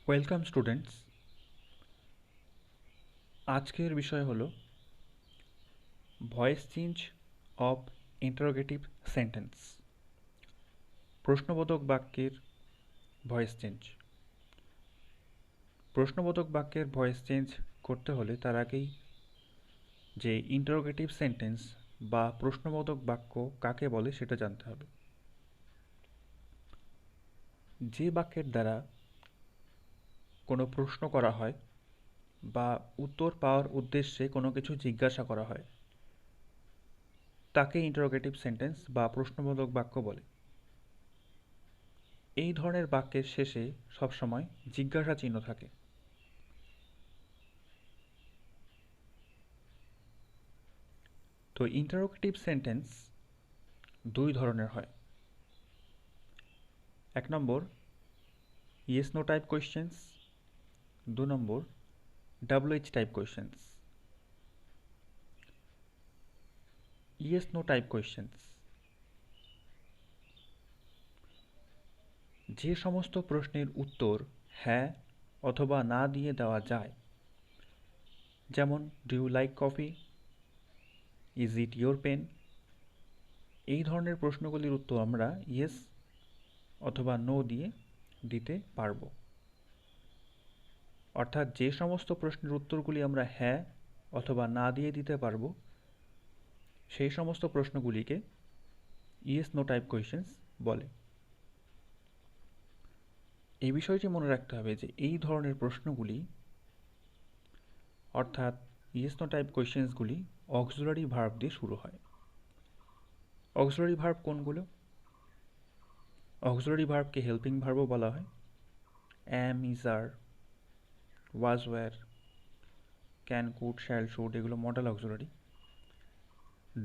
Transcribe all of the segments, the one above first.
Welcome students. আজকের বিষয় হলো voice change of interrogative sentence, প্রশ্নবোধক বাক্যের ভয়েস চেঞ্জ। প্রশ্নবোধক বাক্যের ভয়েস চেঞ্জ করতে হলে তার আগেই যে ইন্টারোগেটিভ সেন্টেন্স বা প্রশ্নবোধক বাক্য কাকে বলে সেটা জানতে হবে। যে বাক্যের দ্বারা কোনো প্রশ্ন করা হয় বা উত্তর পাওয়ার উদ্দেশ্যে কোনো কিছু জিজ্ঞাসা করা হয় তাকে ইন্টারোগেটিভ সেন্টেন্স বা প্রশ্নবোধক বাক্য বলে। এই ধরনের বাক্যের শেষে সবসময় জিজ্ঞাসা চিহ্ন থাকে। তো ইন্টারোগেটিভ সেন্টেন্স দুই ধরনের হয়। এক নম্বর ইয়েস নো টাইপ কোয়েশ্চেন্স, দু নম্বর WH type questions. Yes no type questions যে সমস্ত প্রশ্নের উত্তর হ্যাঁ অথবা না দিয়ে দেওয়া যায়, যেমন do you like coffee, is it your pen. এই ধরনের প্রশ্নগুলির উত্তর আমরা ইয়েস অথবা নো দিয়ে দিতে পারব। অর্থাৎ যে সমস্ত প্রশ্নের উত্তরগুলি আমরা হ্যাঁ অথবা না দিয়ে দিতে পারব সেই সমস্ত প্রশ্নগুলিকে ইয়েস নো টাইপ কোয়েশ্চেন্স বলে। এই বিষয়টি মনে রাখতে হবে যে এই ধরনের প্রশ্নগুলি অর্থাৎ ইয়েস নো টাইপ কোয়েশ্চেন্সগুলি অক্সিলারি ভার্ব দিয়ে শুরু হয়। অক্সিলারি ভার্ব কোনগুলো? অক্সিলারি ভার্বকে হেল্পিং ভার্বও বলা হয়। Am, is, are, was, were, can, could, shall, should এগুলো modal auxiliary.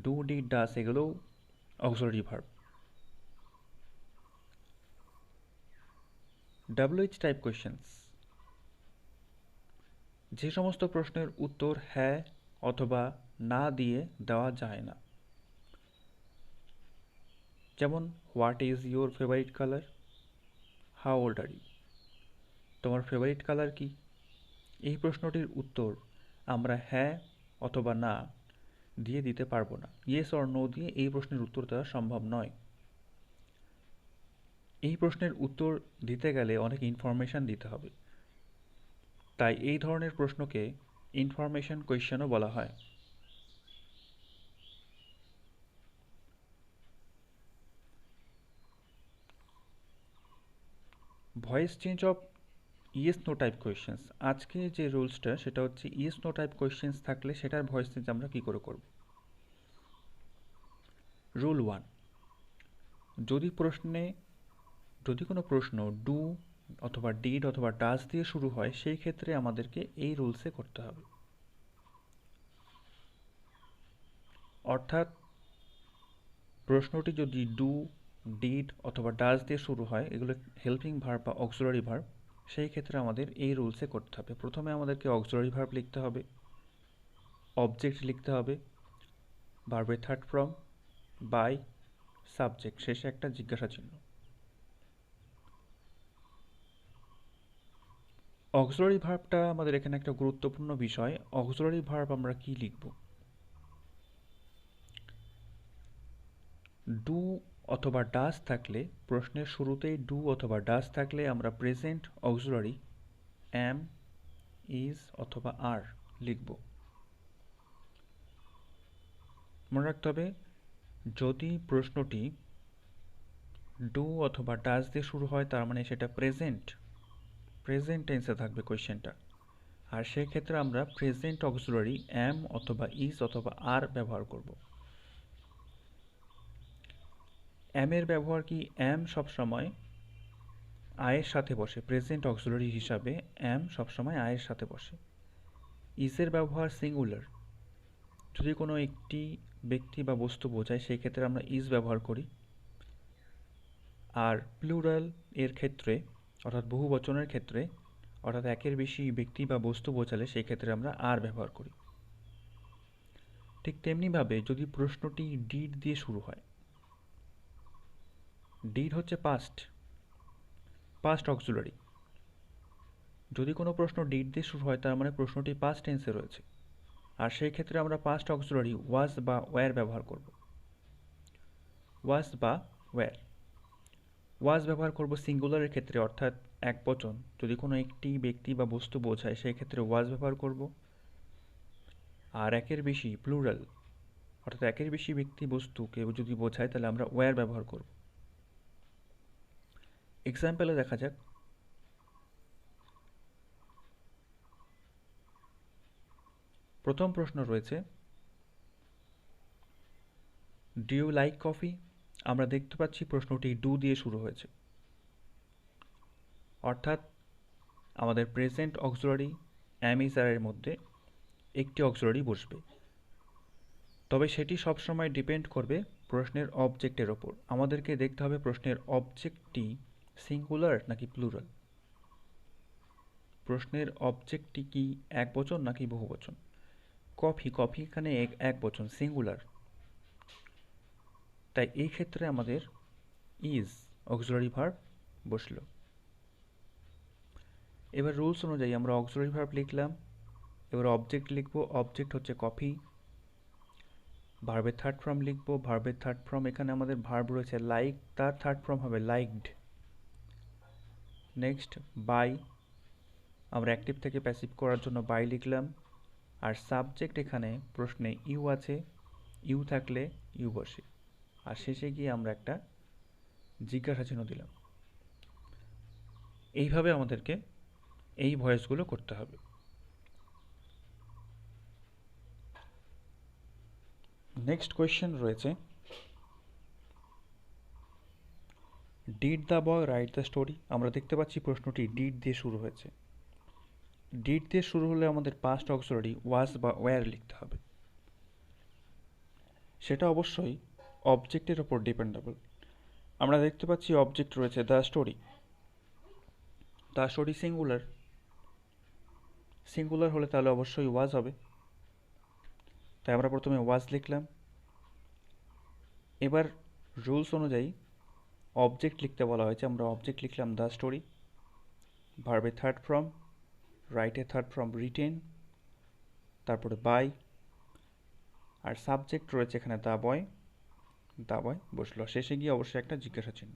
Do, did, does এগুলোও auxiliary verb. WH type questions যে সমস্ত প্রশ্নের উত্তর হ্যাঁ অথবা না দিয়ে দেওয়া যায় না, যেমন what is your favourite colour, how old are you. তোমার ফেভারিট কালার কি? এই প্রশ্নটির উত্তর আমরা হ্যাঁ অথবা না দিয়ে দিতে পারবো না। ইয়েস অর নো দিয়ে এই প্রশ্নের উত্তর দেওয়া সম্ভব নয়। এই প্রশ্নের উত্তর দিতে গেলে অনেক ইনফরমেশন দিতে হবে, তাই এই ধরনের প্রশ্নকে ইনফরমেশন কোয়েশ্চেনও বলা হয়। Voice change of yes no type questions, আজকে যে রুলসটা সেটা হচ্ছে ইয়েস নো টাইপ কোয়েশ্চেন্স থাকলে সেটার ভয়েস চেঞ্জ আমরা কী করে করব। রুল 1, যদি কোনো প্রশ্ন ডু অথবা ডিড অথবা ডাজ দিয়ে শুরু হয় সেই ক্ষেত্রে আমাদেরকে এই রুলসে করতে হবে। অর্থাৎ প্রশ্নটি যদি ডু, ডিড অথবা ডাজ দিয়ে শুরু হয়, এগুলো হেল্পিং ভার্ব বা অক্সিলারি ভার্ব, সেই ক্ষেত্রে আমাদের এই রুলসে করতে হবে। প্রথমে আমাদেরকে অক্সিলারি ভার্ব লিখতে হবে, অবজেক্ট লিখতে হবে, ভার্বের থার্ড ফর্ম, বাই, সাবজেক্ট, শেষে একটা জিজ্ঞাসা চিহ্ন। অক্সিলারি ভার্বটা আমাদের এখানে একটা গুরুত্বপূর্ণ বিষয়। অক্সিলারি ভার্ব আমরা কি লিখব? ডু অথবা ডাজ থাকলে, প্রশ্নের শুরুতেই ডু অথবা ডাজ থাকলে আমরা প্রেজেন্ট অক্সিলারি অ্যাম, ইজ অথবা আর লিখব। মনে রাখতে হবে যদি প্রশ্নটি ডু অথবা ডাজ দিয়ে শুরু হয় তার মানে সেটা প্রেজেন্ট টেন্সে থাকবে কোয়েশ্চেনটা, আর সেক্ষেত্রে আমরা প্রেজেন্ট অক্সিলারি অ্যাম অথবা ইজ অথবা আর ব্যবহার করব। অ্যামের ব্যবহার কি? অ্যাম সবসময় আয়ের সাথে বসে, প্রেজেন্ট অক্সিলারি হিসাবে অ্যাম সবসময় আয়ের সাথে বসে। ইজের ব্যবহার সিঙ্গুলার, যদি কোনো একটি ব্যক্তি বা বস্তু বোঝায় সেই ক্ষেত্রে আমরা ইজ ব্যবহার করি। আর প্লুরাল এর ক্ষেত্রে অর্থাৎ বহু বচনের ক্ষেত্রে অর্থাৎ একের বেশি ব্যক্তি বা বস্তু বোঝালে সেই ক্ষেত্রে আমরা আর ব্যবহার করি। ঠিক তেমনিভাবে যদি প্রশ্নটি ডিড দিয়ে শুরু হয়, ডিড হচ্ছে পাস্ট অক্সিলারি, যদি কোনো প্রশ্ন ডিড দিয়ে শুরু হয় তার মানে প্রশ্নটি পাস্ট টেন্সে রয়েছে, আর সেই ক্ষেত্রে আমরা পাস্ট অক্সিলারি ওয়াজ বা ওয়্যার ব্যবহার করব। ওয়াজ বা ওয়্যার। ওয়াজ ব্যবহার করব সিঙ্গুলারের ক্ষেত্রে, অর্থাৎ একবচন। যদি কোনো একটি ব্যক্তি বা বস্তু বোঝায় সেই ক্ষেত্রে ওয়াজ ব্যবহার করব। আর একের বেশি প্লুরাল, অর্থাৎ একের বেশি ব্যক্তি বস্তুকে যদি বোঝায় তাহলে আমরা ওয়্যার ব্যবহার করব। এক্সাম্পলে দেখা যাক। প্রথম প্রশ্ন রয়েছে, ডু ইউ লাইক কফি? আমরা দেখতে পাচ্ছি প্রশ্নটি ডু দিয়ে শুরু হয়েছে, অর্থাৎ আমাদের প্রেজেন্ট অক্সিলারি অ্যাম ইজ আর এর মধ্যে একটি অক্সিলারি বসবে। তবে সেটি সবসময় ডিপেন্ড করবে প্রশ্নের অবজেক্টের ওপর। আমাদেরকে দেখতে হবে প্রশ্নের অবজেক্টটি সিঙ্গুলার নাকি প্লুরাল। প্রশ্নের অবজেক্টটি কি একবচন নাকি বহুবচন। কফি, কফি এখানে একবচন, সিঙ্গুলার। তাই এই ক্ষেত্রে আমাদের ইজ অক্সিলারি ভার্ব বসল। এবার রুলস অনুযায়ী আমরা অক্সিলারি ভার্ব লিখলাম। এবার অবজেক্ট লিখব। অবজেক্ট হচ্ছে কফি। ভার্বের থার্ড ফর্ম লিখব। ভার্বের থার্ড ফর্ম, এখানে আমাদের ভার্ব রয়েছে লাইক, তার থার্ড ফর্ম হবে লাইকড। নেক্সট বাই, আমরা অ্যাক্টিভ থেকে প্যাসিভ করার জন্য বাই লিখলাম। আর সাবজেক্ট, এখানে প্রশ্নে ইউ আছে, ইউ থাকলে ইউ বসে। আর শেষে গিয়ে আমরা একটা জিজ্ঞাসা চিহ্ন দিলাম। এইভাবে আমাদেরকে এই ভয়েসগুলো করতে হবে। নেক্সট কোয়েশ্চেন রয়েছে, did the boy write the story? আমরা দেখতে পাচ্ছি প্রশ্নটি ডিড দিয়ে শুরু হয়েছে। ডিড দিয়ে শুরু হলে আমাদের পাস্ট অক্সিলারি ওয়াজ বা ওয়্যার লিখতে হবে। সেটা অবশ্যই অবজেক্টের ওপর ডিপেন্ডেবল। আমরা দেখতে পাচ্ছি অবজেক্ট রয়েছে the story. The story singular, singular হলে তাহলে অবশ্যই ওয়াজ হবে। তাই আমরা প্রথমে ওয়াজ লিখলাম। এবার রুলস অনুযায়ী অবজেক্ট লিখতে বলা হয়েছে, আমরা অবজেক্ট লিখলাম দ্য স্টোরি। ভার্বের থার্ড ফর্ম, রাইটের থার্ড ফর্ম রিটেন, তারপরে বাই, আর সাবজেক্ট রয়েছে এখানে দ্য বয়। দ্য বয় বসলো। শেষে গিয়ে অবশ্যই একটা জিজ্ঞাসা চিহ্ন।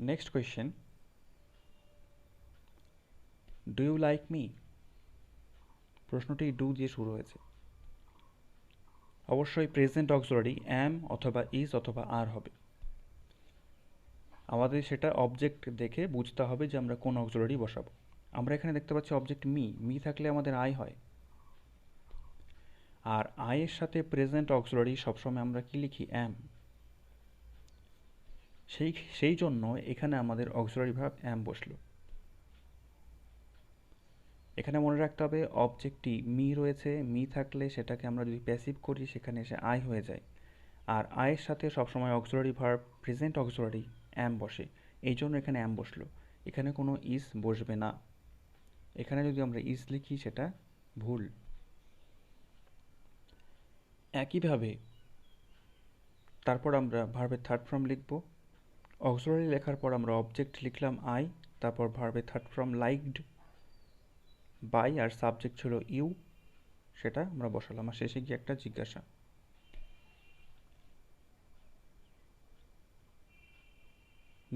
Next question, do you like me? প্রশ্নটি ডু দিয়ে শুরু হয়েছে। অবশ্যই প্রেজেন্ট অক্সিলারি অ্যাম অথবা ইজ অথবা আর হবে। আমাদের সেটা অবজেক্ট দেখে বুঝতে হবে যে আমরা কোন অক্সিলারি বসাবো। আমরা এখানে দেখতে পাচ্ছি অবজেক্ট মি, মি থাকলে আমাদের আই হয়। আর আয়ের সাথে প্রেজেন্ট অক্সিলারি সবসময় আমরা কি লিখি? অ্যাম। সেই জন্য এখানে আমাদের অক্সিলারি ভার্ব অ্যাম বসলো। এখানে মনে রাখতে হবে অবজেক্টটি মি রয়েছে, মি থাকলে সেটাকে আমরা যদি প্যাসিভ করি সেখানে এসে আই হয়ে যায়। আর আয়ের সাথে সবসময় অক্সিলারি ভার্ব প্রেজেন্ট অক্সিলারি অ্যাম বসে, এই জন্য এখানে অ্যাম বসলো। এখানে কোনো ইজ বসবে না। এখানে যদি আমরা ইজ লিখি সেটা ভুল। একইভাবে তারপর আমরা ভার্বের থার্ড ফর্ম লিখব। অক্সিলারি লেখার পর আমরা অবজেক্ট লিখলাম আই, তারপর ভার্বের থার্ড ফর্ম লাইকড, বাই, আর সাবজেক্ট ছিল ইউ, সেটা আমরা বসালাম। আর শেষে গিয়ে একটা জিজ্ঞাসা।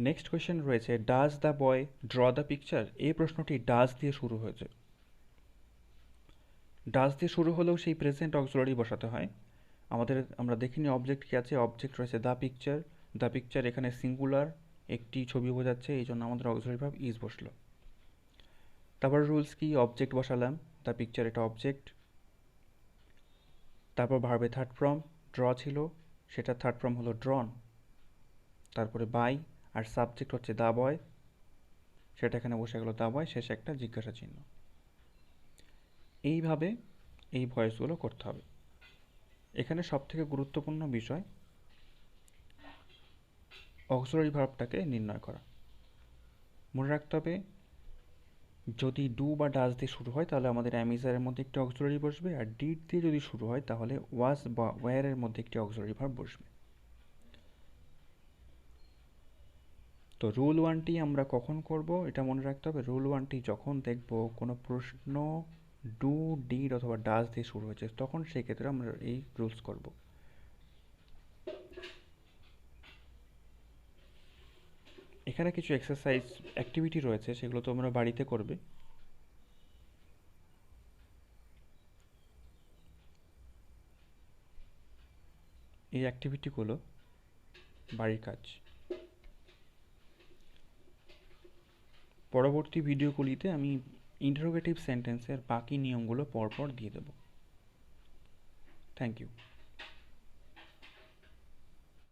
নেক্সট কোয়েশ্চেন রয়েছে, does the boy draw the picture? এই প্রশ্নটি ডাজ দিয়ে শুরু হয়েছে। ডাজ দিয়ে শুরু হলেও সেই প্রেজেন্ট অক্সিলারি বসাতে হয়। আমরা দেখিনি অবজেক্ট কি আছে। অবজেক্ট রয়েছে দ্য পিকচার। দ্য পিকচার এখানে সিঙ্গুলার, একটি ছবি বোঝাচ্ছে, এই জন্য আমাদের অক্সিলারি ভার্ব ইজ বসলো। তারপর রুলস কি? অবজেক্ট বসালাম, দ্য পিকচার এটা অবজেক্ট। তারপর ভার্বে থার্ড ফর্ম ড্র ছিল, সেটা থার্ড ফর্ম হলো ড্রন। তারপরে বাই, আর সাবজেক্ট হচ্ছে দ্য বয়, সেটা এখানে বসে গেল দ্য বয়। শেষে একটা জিজ্ঞাসা চিহ্ন। এইভাবে এই ভয়েসগুলো করতে হবে। এখানে সবথেকে গুরুত্বপূর্ণ বিষয় অক্সিলারি ভার্বটাকে নির্ণয় করা। মনে রাখতে হবে যদি ডু বা ডাজ দিয়ে শুরু হয় তাহলে আমাদের অ্যামিজারের মধ্যে একটি অক্সিলারি বসবে, আর ডিড দিয়ে যদি শুরু হয় তাহলে ওয়াজ বা ওয়্যারের মধ্যে একটি অক্সিলারি ভার্ব বসবে। তো রুল ওয়ানটি আমরা কখন করব এটা মনে রাখতে হবে। রুল ওয়ানটি যখন দেখব কোনো প্রশ্ন ডু, ডিড অথবা ডাজ দিয়ে শুরু হয়েছে, তখন সেই ক্ষেত্রে আমরা এই রুলস করব। এখানে কিছু এক্সারসাইজ অ্যাক্টিভিটি রয়েছে, সেগুলো তোমরা বাড়িতে করবে। এই অ্যাক্টিভিটিগুলো বাড়ির কাজ। পরবর্তী ভিডিওগুলিতে আমি ইন্টারোগেটিভ সেন্টেন্সের বাকি নিয়মগুলো পরপর দিয়ে দেব। Thank you.